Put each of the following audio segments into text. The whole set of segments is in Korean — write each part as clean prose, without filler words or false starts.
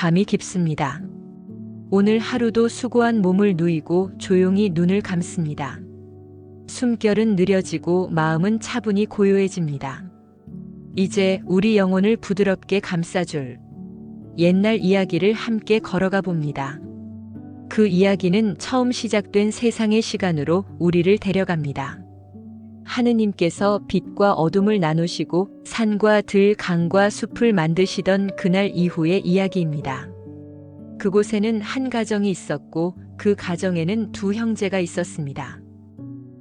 밤이 깊습니다. 오늘 하루도 수고한 몸을 누이고 조용히 눈을 감습니다. 숨결은 느려지고 마음은 차분히 고요해집니다. 이제 우리 영혼을 부드럽게 감싸줄 옛날 이야기를 함께 걸어가 봅니다. 그 이야기는 처음 시작된 세상의 시간으로 우리를 데려갑니다. 하느님께서 빛과 어둠을 나누시고 산과 들, 강과 숲을 만드시던 그날 이후의 이야기입니다. 그곳에는 한 가정이 있었고 그 가정에는 두 형제가 있었습니다.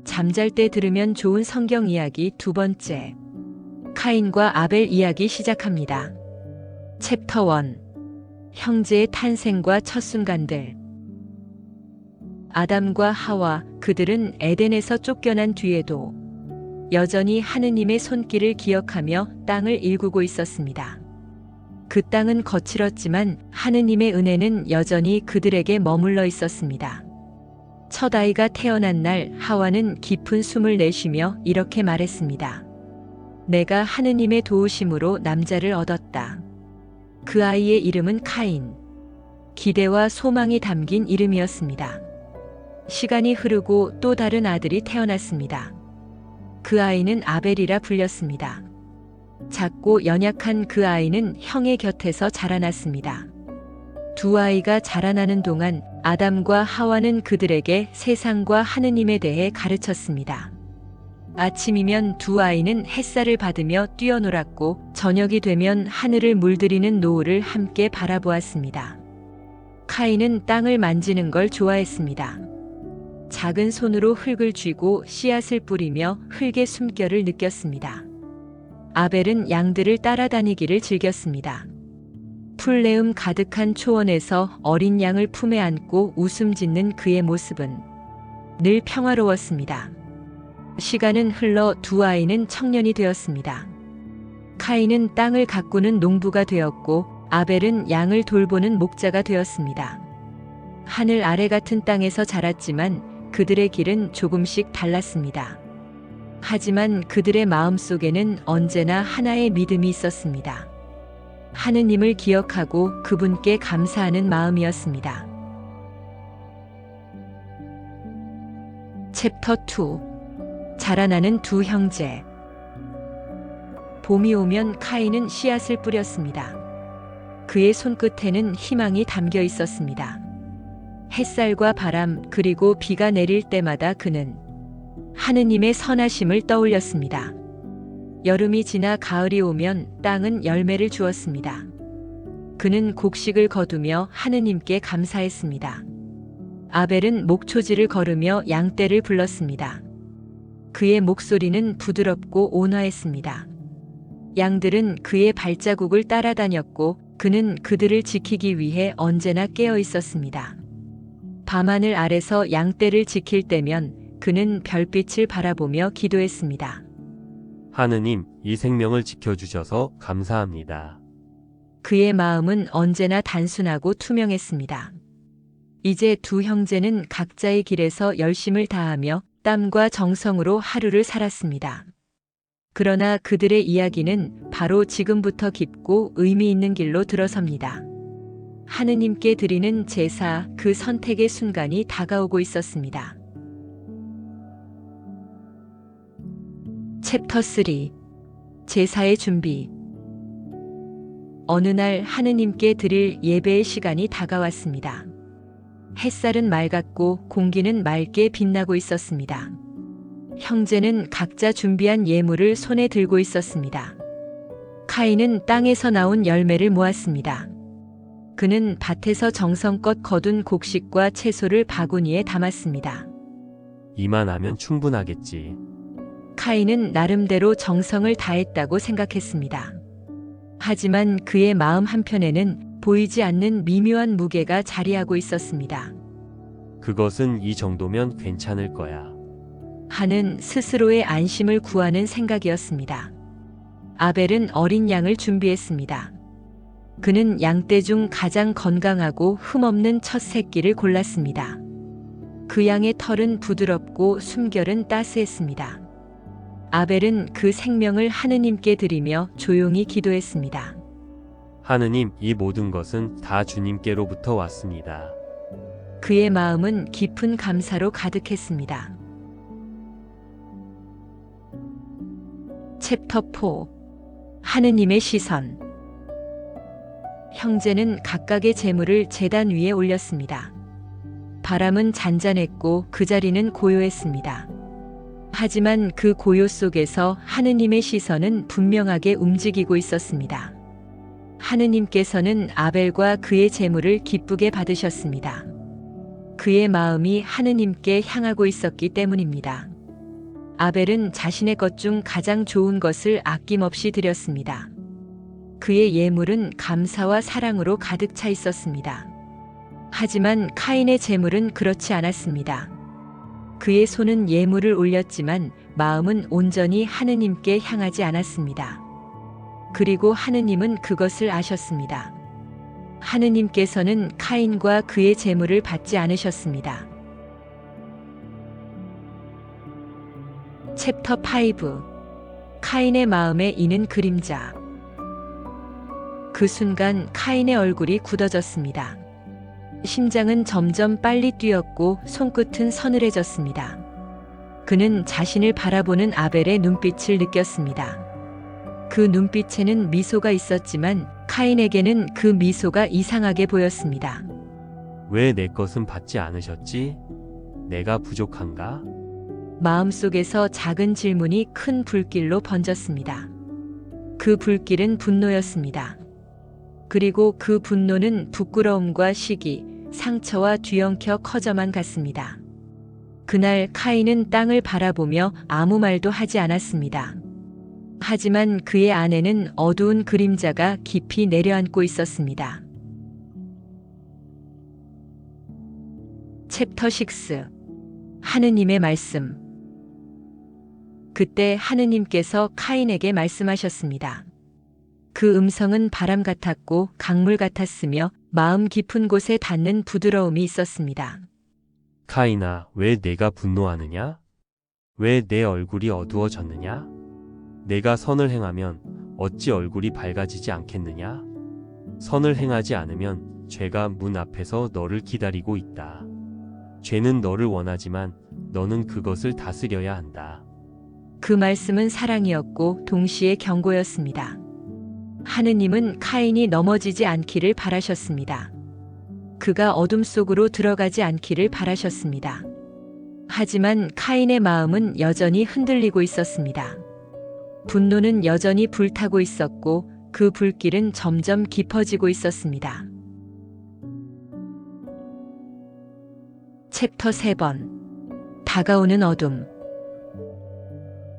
잠잘 때 들으면 좋은 성경 이야기 두 번째. 카인과 아벨 이야기 시작합니다. 챕터 1. 형제의 탄생과 첫 순간들. 아담과 하와, 그들은 에덴에서 쫓겨난 뒤에도 여전히 하느님의 손길을 기억하며 땅을 일구고 있었습니다. 그 땅은 거칠었지만 하느님의 은혜는 여전히 그들에게 머물러 있었습니다. 첫 아이가 태어난 날 하와는 깊은 숨을 내쉬며 이렇게 말했습니다. 내가 하느님의 도우심으로 남자를 얻었다. 그 아이의 이름은 카인. 기대와 소망이 담긴 이름이었습니다. 시간이 흐르고 또 다른 아들이 태어났습니다. 그 아이는 아벨이라 불렸습니다. 작고 연약한 그 아이는 형의 곁에서 자라났습니다. 두 아이가 자라나는 동안 아담과 하와는 그들에게 세상과 하느님에 대해 가르쳤습니다. 아침이면 두 아이는 햇살을 받으며 뛰어놀았고 저녁이 되면 하늘을 물들이는 노을을 함께 바라보았습니다. 카인은 땅을 만지는 걸 좋아했습니다. 작은 손으로 흙을 쥐고 씨앗을 뿌리며 흙의 숨결을 느꼈습니다. 아벨은 양들을 따라다니기를 즐겼습니다. 풀내음 가득한 초원에서 어린 양을 품에 안고 웃음 짓는 그의 모습은 늘 평화로웠습니다. 시간은 흘러 두 아이는 청년이 되었습니다. 카인은 땅을 가꾸는 농부가 되었고 아벨은 양을 돌보는 목자가 되었습니다. 하늘 아래 같은 땅에서 자랐지만 그들의 길은 조금씩 달랐습니다. 하지만 그들의 마음속에는 언제나 하나의 믿음이 있었습니다. 하느님을 기억하고 그분께 감사하는 마음이었습니다. 챕터 2. 자라나는 두 형제. 봄이 오면 카인은 씨앗을 뿌렸습니다. 그의 손끝에는 희망이 담겨 있었습니다. 햇살과 바람 그리고 비가 내릴 때마다 그는 하느님의 선하심을 떠올렸습니다. 여름이 지나 가을이 오면 땅은 열매를 주었습니다. 그는 곡식을 거두며 하느님께 감사했습니다. 아벨은 목초지를 걸으며 양떼를 불렀습니다. 그의 목소리는 부드럽고 온화했습니다. 양들은 그의 발자국을 따라다녔고 그는 그들을 지키기 위해 언제나 깨어 있었습니다. 밤하늘 아래서 양떼를 지킬 때면 그는 별빛을 바라보며 기도했습니다. 하느님, 이 생명을 지켜주셔서 감사합니다. 그의 마음은 언제나 단순하고 투명했습니다. 이제 두 형제는 각자의 길에서 열심을 다하며 땀과 정성으로 하루를 살았습니다. 그러나 그들의 이야기는 바로 지금부터 깊고 의미 있는 길로 들어섭니다. 하느님께 드리는 제사, 그 선택의 순간이 다가오고 있었습니다. 챕터 3. 제사의 준비. 어느 날 하느님께 드릴 예배의 시간이 다가왔습니다. 햇살은 맑았고 공기는 맑게 빛나고 있었습니다. 형제는 각자 준비한 예물을 손에 들고 있었습니다. 카인은 땅에서 나온 열매를 모았습니다. 그는 밭에서 정성껏 거둔 곡식과 채소를 바구니에 담았습니다. 이만하면 충분하겠지. 카인은 나름대로 정성을 다했다고 생각했습니다. 하지만 그의 마음 한편에는 보이지 않는 미묘한 무게가 자리하고 있었습니다. 그것은 이 정도면 괜찮을 거야. 하는 스스로의 안심을 구하는 생각이었습니다. 아벨은 어린 양을 준비했습니다. 그는 양떼 중 가장 건강하고 흠없는 첫 새끼를 골랐습니다. 그 양의 털은 부드럽고 숨결은 따스했습니다. 아벨은 그 생명을 하느님께 드리며 조용히 기도했습니다. 하느님, 이 모든 것은 다 주님께로부터 왔습니다. 그의 마음은 깊은 감사로 가득했습니다. 챕터 4. 하느님의 시선. 형제는 각각의 제물을 제단 위에 올렸습니다. 바람은 잔잔했고 그 자리는 고요했습니다. 하지만 그 고요 속에서 하느님의 시선은 분명하게 움직이고 있었습니다. 하느님께서는 아벨과 그의 제물을 기쁘게 받으셨습니다. 그의 마음이 하느님께 향하고 있었기 때문입니다. 아벨은 자신의 것 중 가장 좋은 것을 아낌없이 드렸습니다. 그의 예물은 감사와 사랑으로 가득 차 있었습니다. 하지만 카인의 제물은 그렇지 않았습니다. 그의 손은 예물을 올렸지만 마음은 온전히 하느님께 향하지 않았습니다. 그리고 하느님은 그것을 아셨습니다. 하느님께서는 카인과 그의 제물을 받지 않으셨습니다. 챕터 5. 카인의 마음에 이는 그림자. 그 순간 카인의 얼굴이 굳어졌습니다. 심장은 점점 빨리 뛰었고 손끝은 서늘해졌습니다. 그는 자신을 바라보는 아벨의 눈빛을 느꼈습니다. 그 눈빛에는 미소가 있었지만 카인에게는 그 미소가 이상하게 보였습니다. 왜 내 것은 받지 않으셨지? 내가 부족한가? 마음속에서 작은 질문이 큰 불길로 번졌습니다. 그 불길은 분노였습니다. 그리고 그 분노는 부끄러움과 시기, 상처와 뒤엉켜 커져만 갔습니다. 그날 카인은 땅을 바라보며 아무 말도 하지 않았습니다. 하지만 그의 안에는 어두운 그림자가 깊이 내려앉고 있었습니다. 챕터 6. 하느님의 말씀. 그때 하느님께서 카인에게 말씀하셨습니다. 그 음성은 바람 같았고 강물 같았으며 마음 깊은 곳에 닿는 부드러움이 있었습니다. 카인아, 왜 내가 분노하느냐? 왜 내 얼굴이 어두워졌느냐? 내가 선을 행하면 어찌 얼굴이 밝아지지 않겠느냐? 선을 행하지 않으면 죄가 문 앞에서 너를 기다리고 있다. 죄는 너를 원하지만 너는 그것을 다스려야 한다. 그 말씀은 사랑이었고 동시에 경고였습니다. 하느님은 카인이 넘어지지 않기를 바라셨습니다. 그가 어둠 속으로 들어가지 않기를 바라셨습니다. 하지만 카인의 마음은 여전히 흔들리고 있었습니다. 분노는 여전히 불타고 있었고 그 불길은 점점 깊어지고 있었습니다. 챕터 3번. 다가오는 어둠.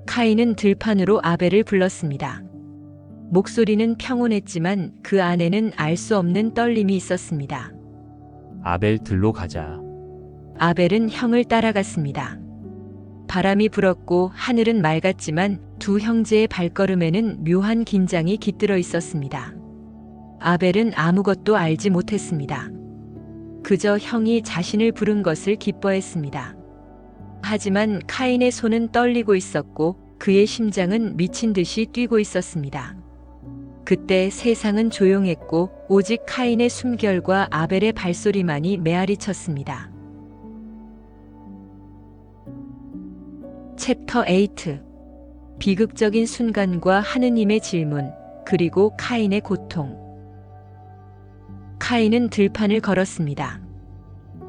카인은 들판으로 아벨을 불렀습니다. 목소리는 평온했지만 그 안에는 알 수 없는 떨림이 있었습니다. 아벨, 들로 가자. 아벨은 형을 따라갔습니다. 바람이 불었고 하늘은 맑았지만 두 형제의 발걸음에는 묘한 긴장이 깃들어 있었습니다. 아벨은 아무것도 알지 못했습니다. 그저 형이 자신을 부른 것을 기뻐했습니다. 하지만 카인의 손은 떨리고 있었고 그의 심장은 미친 듯이 뛰고 있었습니다. 그때 세상은 조용했고 오직 카인의 숨결과 아벨의 발소리만이 메아리 쳤습니다. 챕터 8. 비극적인 순간과 하느님의 질문, 그리고 카인의 고통. 카인은 들판을 걸었습니다.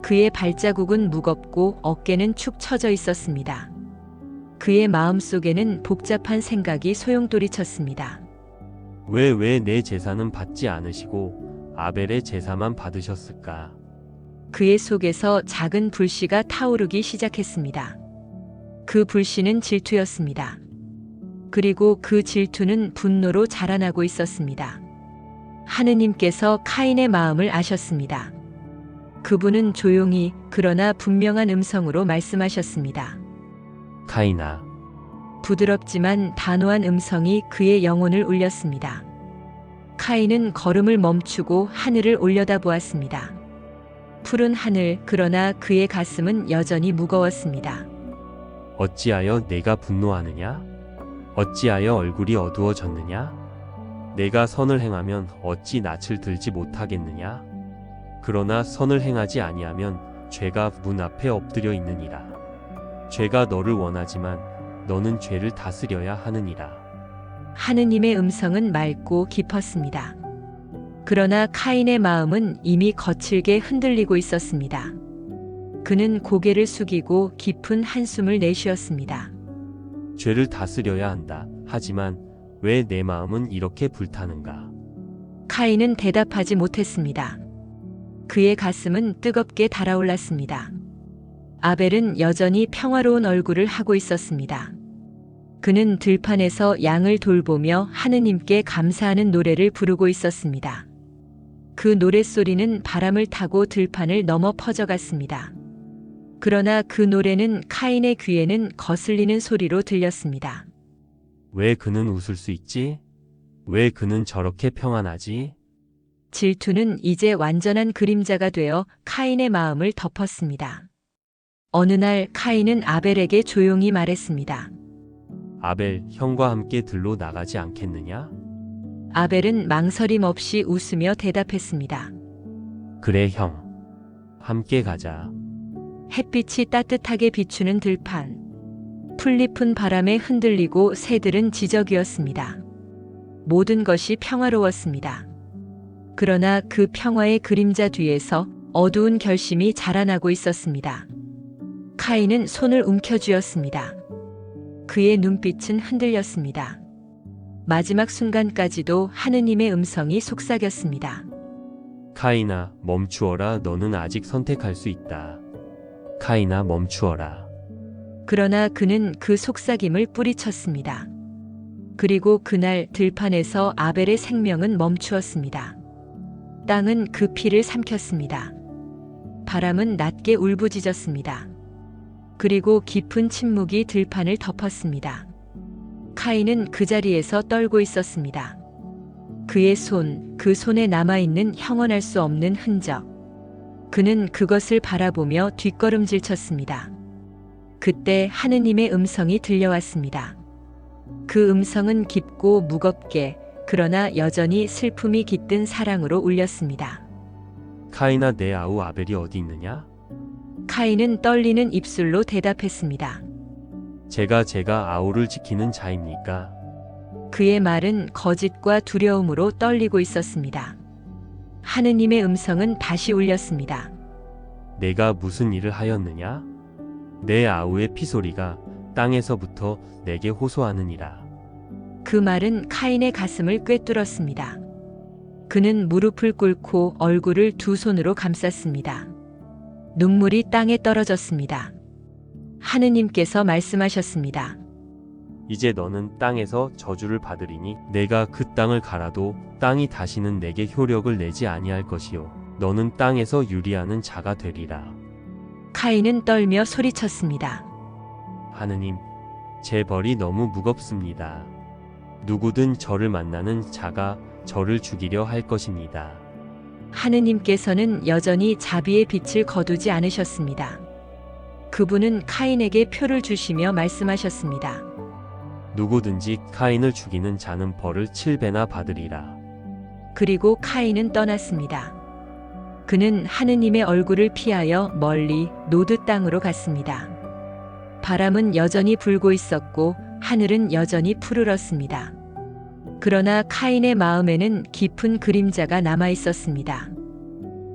그의 발자국은 무겁고 어깨는 축 처져 있었습니다. 그의 마음속에는 복잡한 생각이 소용돌이쳤습니다. 왜 내 제사는 받지 않으시고 아벨의 제사만 받으셨을까? 그의 속에서 작은 불씨가 타오르기 시작했습니다. 그 불씨는 질투였습니다. 그리고 그 질투는 분노로 자라나고 있었습니다. 하느님께서 카인의 마음을 아셨습니다. 그분은 조용히 그러나 분명한 음성으로 말씀하셨습니다. 카인아, 부드럽지만 단호한 음성이 그의 영혼을 울렸습니다. 카인은 걸음을 멈추고 하늘을 올려다보았습니다. 푸른 하늘, 그러나 그의 가슴은 여전히 무거웠습니다. 어찌하여 내가 분노하느냐? 어찌하여 얼굴이 어두워졌느냐? 내가 선을 행하면 어찌 낯을 들지 못하겠느냐? 그러나 선을 행하지 아니하면 죄가 문 앞에 엎드려 있느니라. 죄가 너를 원하지만 너는 죄를 다스려야 하느니라. 하느님의 음성은 맑고 깊었습니다. 그러나 카인의 마음은 이미 거칠게 흔들리고 있었습니다. 그는 고개를 숙이고 깊은 한숨을 내쉬었습니다. 죄를 다스려야 한다. 하지만 왜 내 마음은 이렇게 불타는가? 카인은 대답하지 못했습니다. 그의 가슴은 뜨겁게 달아올랐습니다. 아벨은 여전히 평화로운 얼굴을 하고 있었습니다. 그는 들판에서 양을 돌보며 하느님께 감사하는 노래를 부르고 있었습니다. 그 노랫소리는 바람을 타고 들판을 넘어 퍼져갔습니다. 그러나 그 노래는 카인의 귀에는 거슬리는 소리로 들렸습니다. 왜 그는 웃을 수 있지? 왜 그는 저렇게 평안하지? 질투는 이제 완전한 그림자가 되어 카인의 마음을 덮었습니다. 어느 날 카인은 아벨에게 조용히 말했습니다. 아벨, 형과 함께 들로 나가지 않겠느냐? 아벨은 망설임 없이 웃으며 대답했습니다. 그래, 형. 함께 가자. 햇빛이 따뜻하게 비추는 들판. 풀잎은 바람에 흔들리고 새들은 지저귀었습니다. 모든 것이 평화로웠습니다. 그러나 그 평화의 그림자 뒤에서 어두운 결심이 자라나고 있었습니다. 카인은 손을 움켜쥐었습니다. 그의 눈빛은 흔들렸습니다. 마지막 순간까지도 하느님의 음성이 속삭였습니다. 카인아, 멈추어라. 너는 아직 선택할 수 있다. 카인아, 멈추어라. 그러나 그는 그 속삭임을 뿌리쳤습니다. 그리고 그날 들판에서 아벨의 생명은 멈추었습니다. 땅은 그 피를 삼켰습니다. 바람은 낮게 울부짖었습니다. 그리고 깊은 침묵이 들판을 덮었습니다. 카인은 그 자리에서 떨고 있었습니다. 그의 손, 그 손에 남아있는 형언할 수 없는 흔적. 그는 그것을 바라보며 뒷걸음질 쳤습니다. 그때 하느님의 음성이 들려왔습니다. 그 음성은 깊고 무겁게, 그러나 여전히 슬픔이 깃든 사랑으로 울렸습니다. 카인아, 내 아우 아벨이 어디 있느냐? 카인은 떨리는 입술로 대답했습니다. 제가 아우를 지키는 자입니까? 그의 말은 거짓과 두려움으로 떨리고 있었습니다. 하느님의 음성은 다시 울렸습니다. 내가 무슨 일을 하였느냐? 내 아우의 피소리가 땅에서부터 내게 호소하느니라. 그 말은 카인의 가슴을 꿰뚫었습니다. 그는 무릎을 꿇고 얼굴을 두 손으로 감쌌습니다. 눈물이 땅에 떨어졌습니다. 하느님께서 말씀하셨습니다. 이제 너는 땅에서 저주를 받으리니 내가 그 땅을 갈아도 땅이 다시는 내게 효력을 내지 아니할 것이요 너는 땅에서 유리하는 자가 되리라. 카인은 떨며 소리쳤습니다. 하느님, 제 벌이 너무 무겁습니다. 누구든 저를 만나는 자가 저를 죽이려 할 것입니다. 하느님께서는 여전히 자비의 빛을 거두지 않으셨습니다. 그분은 카인에게 표를 주시며 말씀하셨습니다. 누구든지 카인을 죽이는 자는 벌을 7배나 받으리라. 그리고 카인은 떠났습니다. 그는 하느님의 얼굴을 피하여 멀리 노드 땅으로 갔습니다. 바람은 여전히 불고 있었고 하늘은 여전히 푸르렀습니다. 그러나 카인의 마음에는 깊은 그림자가 남아 있었습니다.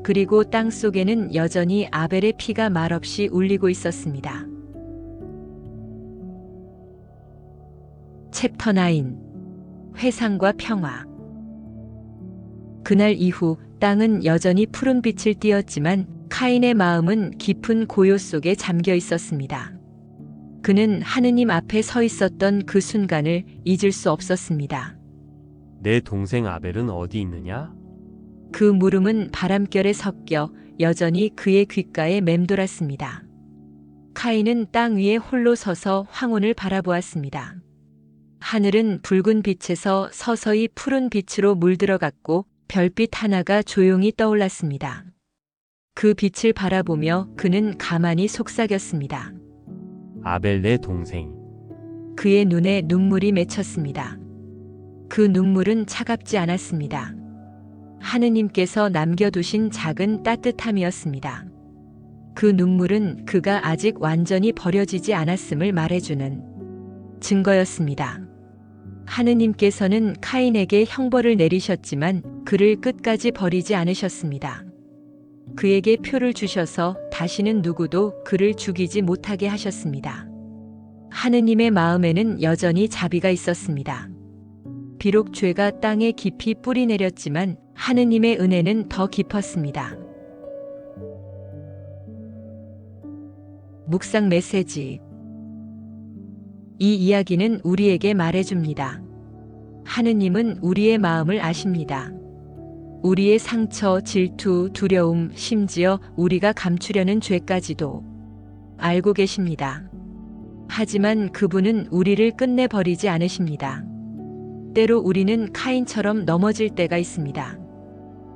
그리고 땅 속에는 여전히 아벨의 피가 말없이 울리고 있었습니다. 챕터 9. 회상과 평화. 그날 이후 땅은 여전히 푸른 빛을 띠었지만 카인의 마음은 깊은 고요 속에 잠겨 있었습니다. 그는 하느님 앞에 서 있었던 그 순간을 잊을 수 없었습니다. 내 동생 아벨은 어디 있느냐? 그 물음은 바람결에 섞여 여전히 그의 귓가에 맴돌았습니다. 카인은 땅 위에 홀로 서서 황혼을 바라보았습니다. 하늘은 붉은 빛에서 서서히 푸른 빛으로 물들어갔고 별빛 하나가 조용히 떠올랐습니다. 그 빛을 바라보며 그는 가만히 속삭였습니다. 아벨 내 동생. 그의 눈에 눈물이 맺혔습니다. 그 눈물은 차갑지 않았습니다. 하느님께서 남겨두신 작은 따뜻함이었습니다. 그 눈물은 그가 아직 완전히 버려지지 않았음을 말해주는 증거였습니다. 하느님께서는 카인에게 형벌을 내리셨지만 그를 끝까지 버리지 않으셨습니다. 그에게 표를 주셔서 다시는 누구도 그를 죽이지 못하게 하셨습니다. 하느님의 마음에는 여전히 자비가 있었습니다. 비록 죄가 땅에 깊이 뿌리 내렸지만 하느님의 은혜는 더 깊었습니다. 묵상 메시지. 이 이야기는 우리에게 말해줍니다. 하느님은 우리의 마음을 아십니다. 우리의 상처, 질투, 두려움, 심지어 우리가 감추려는 죄까지도 알고 계십니다. 하지만 그분은 우리를 끝내버리지 않으십니다. 때로 우리는 카인처럼 넘어질 때가 있습니다.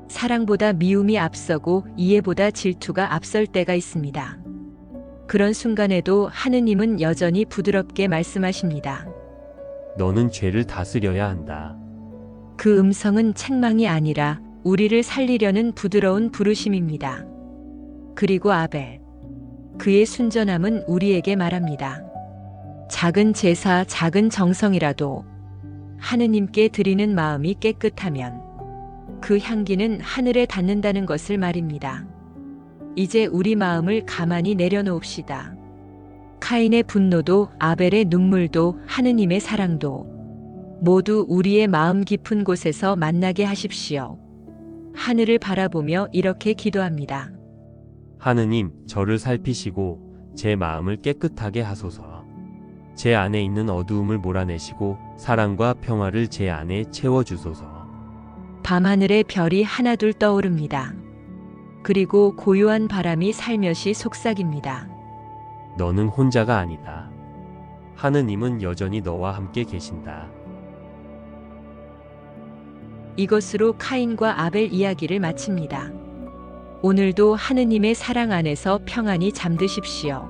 사랑보다 미움이 앞서고 이해보다 질투가 앞설 때가 있습니다. 그런 순간에도 하느님은 여전히 부드럽게 말씀하십니다. 너는 죄를 다스려야 한다. 그 음성은 책망이 아니라 우리를 살리려는 부드러운 부르심입니다. 그리고 아벨. 그의 순전함은 우리에게 말합니다. 작은 제사, 작은 정성이라도 하느님께 드리는 마음이 깨끗하면 그 향기는 하늘에 닿는다는 것을 말입니다. 이제 우리 마음을 가만히 내려놓읍시다. 카인의 분노도 아벨의 눈물도 하느님의 사랑도 모두 우리의 마음 깊은 곳에서 만나게 하십시오. 하늘을 바라보며 이렇게 기도합니다. 하느님, 저를 살피시고 제 마음을 깨끗하게 하소서. 제 안에 있는 어두움을 몰아내시고 사랑과 평화를 제 안에 채워주소서. 밤하늘의 별이 하나둘 떠오릅니다. 그리고 고요한 바람이 살며시 속삭입니다. 너는 혼자가 아니다. 하느님은 여전히 너와 함께 계신다. 이것으로 카인과 아벨 이야기를 마칩니다. 오늘도 하느님의 사랑 안에서 평안히 잠드십시오.